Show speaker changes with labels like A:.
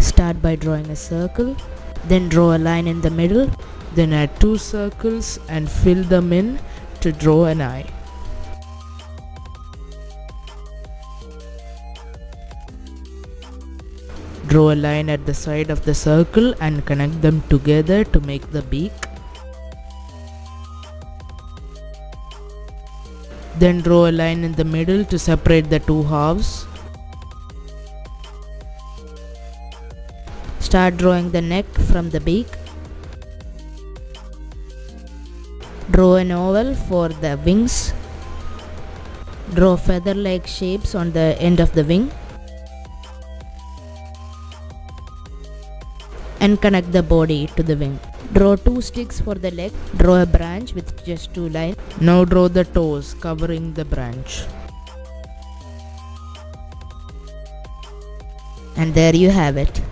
A: Start by drawing a circle, then draw a line in the middle, then add 2 circles and fill them in to draw an eye. Draw a line at the side of the circle and connect them together to make the beak. Then draw a line in the middle to separate the two halves. Start drawing the neck from the beak. Draw an oval for the wings. Draw feather-like shapes on the end of the wing. And connect the body to the wing. Draw 2 sticks for the leg. Draw a branch with just 2 lines. Now draw the toes covering the branch. And there you have it.